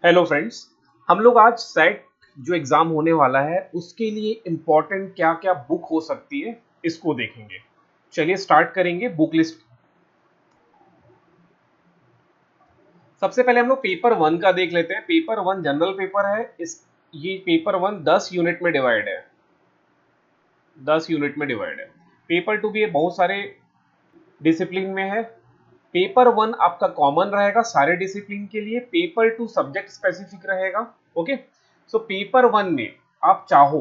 Hello friends. हम लोग आज सेट जो एग्जाम होने वाला है उसके लिए इम्पोर्टेंट क्या क्या बुक हो सकती है इसको देखेंगे। चलिए स्टार्ट करेंगे बुक लिस्ट। सबसे पहले हम लोग पेपर वन का देख लेते हैं। पेपर वन जनरल पेपर है। इस ये पेपर वन 10 यूनिट में डिवाइड है। 10 यूनिट में डिवाइड है। पेपर टू भी बहुत सारे डिसिप्लिन में है। पेपर वन आपका कॉमन रहेगा सारे डिसिप्लिन के लिए। पेपर टू सब्जेक्ट स्पेसिफिक रहेगा। ओके। सो पेपर वन में आप चाहो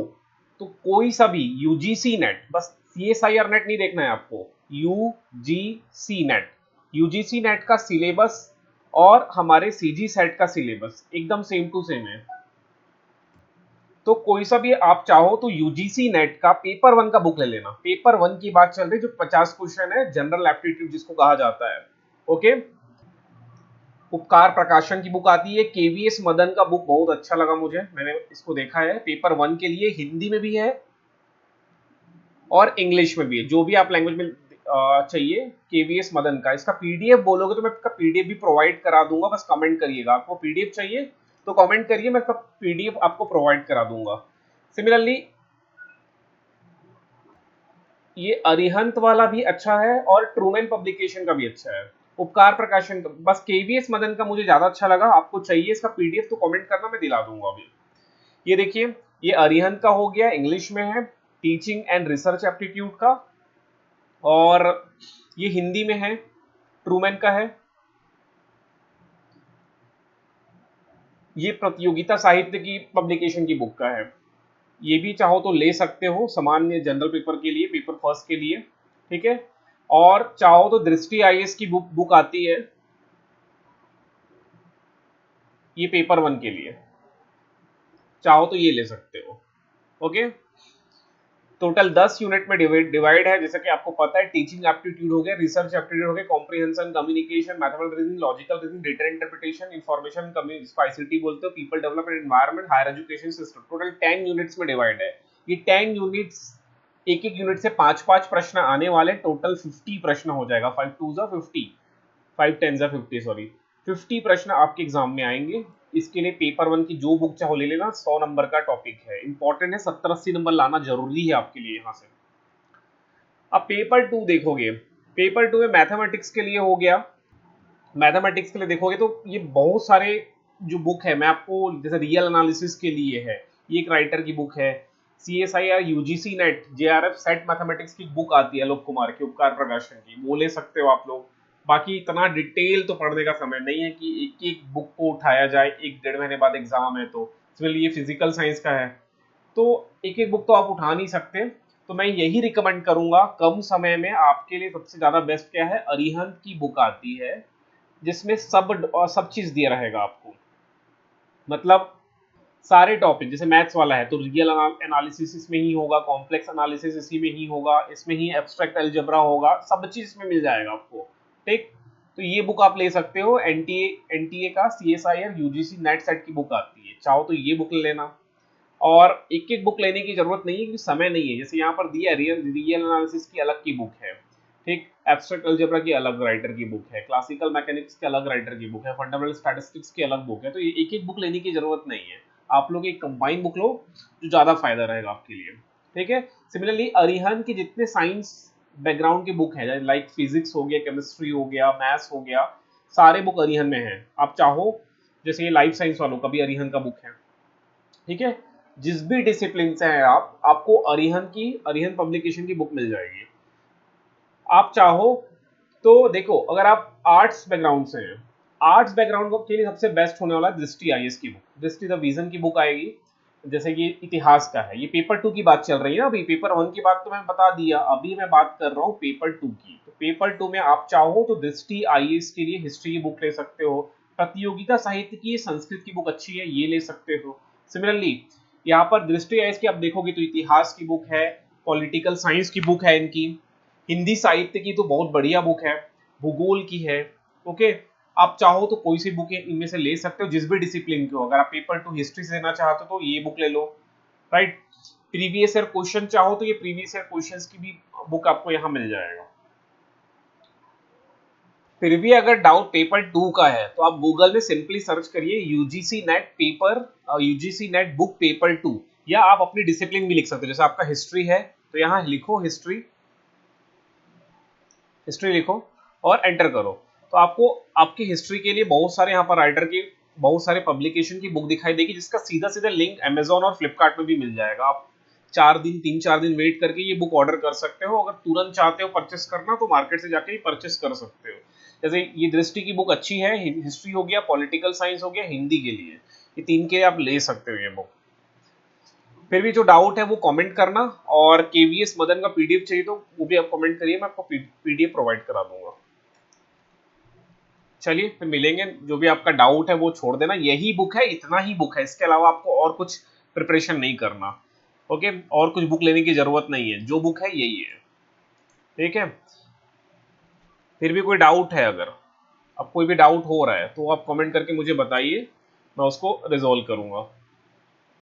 तो कोई सा भी यूजीसी नेट, बस सीएसआईआर नेट नहीं देखना है आपको, यूजीसी नेट, यूजीसी नेट का सिलेबस और हमारे सीजी सेट का सिलेबस एकदम सेम टू सेम है। तो कोई सा भी आप चाहो तो यूजीसी नेट का पेपर वन का बुक ले लेना। पेपर वन की बात चल रही जो 50 क्वेश्चन है, जनरल एप्टीट्यूड जिसको कहा जाता है। ओके। उपकार प्रकाशन की बुक आती है। केवीएस मदन का बुक बहुत अच्छा लगा मुझे, मैंने इसको देखा है। पेपर वन के लिए हिंदी में भी है और इंग्लिश में भी है, जो भी आप लैंग्वेज में चाहिए। केवीएस मदन का इसका पीडीएफ बोलोगे तो मैं इसका पीडीएफ भी प्रोवाइड करा दूंगा, बस कमेंट करिएगा। आपको पीडीएफ चाहिए तो कमेंट करिए, मैं इसका पीडीएफ आपको प्रोवाइड करा दूंगा। सिमिलरली ये अरिहंत वाला भी अच्छा है और ट्रूमैन पब्लिकेशन का भी अच्छा है। उपकार प्रकाशन का, बस केवीएस मदन का मुझे ज्यादा अच्छा लगा। आपको चाहिए इसका पीडीएफ तो कमेंट करना, मैं दिला दूंगा अभी। ये देखिए, ये अरिहंत का हो गया, इंग्लिश में है, टीचिंग एंड रिसर्च एप्टीट्यूड का। और ये हिंदी में है, ट्रूमैन का है। ये प्रतियोगिता साहित्य की पब्लिकेशन की बुक का है। ये भी चाहो तो ले सकते हो सामान्य जनरल पेपर के लिए, पेपर फर्स्ट के लिए। ठीक है। और चाहो तो दृष्टि आईएएस की बुक आती है, ये पेपर वन के लिए, चाहो तो ये ले सकते हो। ओके। टोटल 10 यूनिट में डिवाइड है, जैसे कि आपको पता है। टीचिंग एप्टीट्यूड हो गया, रिसर्च एप्टीट्यूड हो गया, comprehension, communication, mathematical reasoning, logical reasoning, data interpretation, information ICT बोलते हो, people development, environment, higher education system. Total 10 units में डिवाइड है। ये 10 यूनिट्स, एक एक यूनिट से 5-5 प्रश्न आने वाले, टोटल 50 प्रश्न हो जाएगा। 5 टू 50, 5 10 50, सॉरी 50 प्रश्न आपके एग्जाम में आएंगे। इसके लिए पेपर वन की जो बुक चाहो ले लेना, 100 नंबर का टॉपिक है, इंपॉर्टेंट है, 70-80 नंबर लाना जरूरी है आपके लिए यहाँ से। अब पेपर टू देखोगे, पेपर टू में मैथमेटिक्स के लिए हो गया। मैथमेटिक्स के लिए देखोगे तो ये बहुत सारे जो बुक है, मैं आपको, जैसे रियल एनालिसिस के लिए है, ये एक राइटर की बुक है। CSIR UGC net JRF set mathematics की बुक आती है आलोक कुमार की, उपकार प्रकाशन की, वो ले सकते हो आप लोग। बाकी इतना डिटेल तो पढ़ने का समय नहीं है कि एक एक बुक को उठाया जाए, 1-1.5 महीने बाद एग्जाम है तो। इसलिए ये फिजिकल साइंस का है तो एक एक बुक तो आप उठा नहीं सकते। तो मैं यही रिकमेंड करूंगा, कम समय में आपके लिए सबसे ज्यादा बेस्ट क्या है, अरिहंत की बुक आती है, जिसमें सब चीज दिया रहेगा आपको। मतलब सारे टॉपिक, जैसे मैथ्स वाला है तो रियल एनालिसिस इसमें ही होगा, कॉम्प्लेक्स एनालिसिस इसी में ही होगा, इसमें ही एब्स्ट्रैक्ट अलजेब्रा होगा, सब चीज इसमें मिल जाएगा आपको। ठीक। तो ये बुक आप ले सकते हो। एनटीए का सीएसआईआर यूजीसी नेट सेट की बुक आती है, चाहो तो ये बुक ले लेना। और एक एक बुक लेने की जरूरत नहीं है क्योंकि समय नहीं है। जैसे यहाँ पर दिया, रियल एनालिसिस की अलग की बुक है, ठीक, एब्स्ट्रैक्ट अलजेब्रा की अलग राइटर की बुक है, क्लासिकल मैकेनिक्स की अलग राइटर की बुक है, फंडामेंटल स्टैटिस्टिक्स की अलग बुक है। तो ये एक एक बुक लेने की जरूरत नहीं है, आप लोग एक कंबाइन बुक लो जो ज्यादा फायदा रहेगा आपके लिए। ठीक है। सिमिलरली अरिहंत के जितने साइंस बैकग्राउंड की बुक है, लाइक फिजिक्स हो गया, केमिस्ट्री हो गया, मैथ्स हो गया, सारे बुक अरिहंत में है। आप चाहो, जैसे ये लाइफ साइंस वालों का भी अरिहंत का बुक है। ठीक है। जिस भी डिसिप्लिन से हैं आप, आपको अरिहंत पब्लिकेशन की बुक मिल जाएगी। आप चाहो तो देखो, अगर आप आर्ट्स बैकग्राउंड से हैं, आर्ट्स बैकग्राउंड के लिए सबसे बेस्ट होने वाला है दृष्टि आईएएस की बुक, दृष्टि द विजन की बुक आएगी। जैसे कि इतिहास का है, ये पेपर टू की बात चल रही है ना, अभी पेपर वन की बात तो मैं बता दिया, अभी मैं बात कर रहा हूँ पेपर टू की। तो पेपर टू में आप चाहो तो दृष्टि आईएएस के लिए हिस्ट्री की बुक ले सकते हो। प्रतियोगिता साहित्य की संस्कृत की बुक अच्छी है, ये ले सकते हो। सिमिलरली यहाँ पर दृष्टि आईएएस की आप देखोगे तो इतिहास की बुक है, पॉलिटिकल साइंस की बुक है इनकी, हिंदी साहित्य की तो बहुत बढ़िया बुक है, भूगोल की है। ओके। आप चाहो तो कोई सी बुक इनमें से ले सकते हो, जिस भी डिसिप्लिन की हो। अगर आप पेपर टू हिस्ट्री से देना चाहते हो तो ये बुक ले लो, राइट। प्रीवियस ईयर क्वेश्चन चाहो तो ये प्रीवियस ईयर क्वेश्चंस की भी बुक आपको यहाँ मिल जाएगा। फिर भी अगर डाउट पेपर 2 का है तो आप गूगल में सिंपली सर्च करिए UGC net paper, UGC net book paper 2, या आप अपनी डिसिप्लिन भी लिख सकते हो। जैसे आपका हिस्ट्री है तो यहाँ लिखो हिस्ट्री, हिस्ट्री लिखो और एंटर करो। तो आपको आपकी हिस्ट्री के लिए बहुत सारे यहाँ पर राइटर के बहुत सारे पब्लिकेशन की बुक दिखाई देगी, जिसका सीधा सीधा लिंक अमेजोन और फ्लिपकार्ट में भी मिल जाएगा। आप 3-4 दिन वेट करके ये बुक ऑर्डर कर सकते हो। अगर तुरंत चाहते हो परचेस करना तो मार्केट से जाके ही परचेस कर सकते हो। जैसे ये दृष्टि की बुक अच्छी है, हिस्ट्री हो गया, पॉलिटिकल साइंस हो गया, हिंदी के लिए, ये 3 के आप ले सकते हो ये बुक। फिर भी जो डाउट है वो कमेंट करना, और केवीएस मदन का पीडीएफ चाहिए तो वो भी आप कमेंट करिए, मैं आपको पीडीएफ प्रोवाइड करा दूंगा। चलिए फिर मिलेंगे। जो भी आपका डाउट है वो छोड़ देना, यही बुक है, इतना ही बुक है, इसके अलावा आपको और कुछ प्रिपरेशन नहीं करना। ओके, और कुछ बुक लेने की जरूरत नहीं है, जो बुक है यही है। ठीक है, फिर भी कोई डाउट है, अगर अब कोई भी डाउट हो रहा है तो आप कमेंट करके मुझे बताइए, मैं उसको रिजॉल्व करूंगा।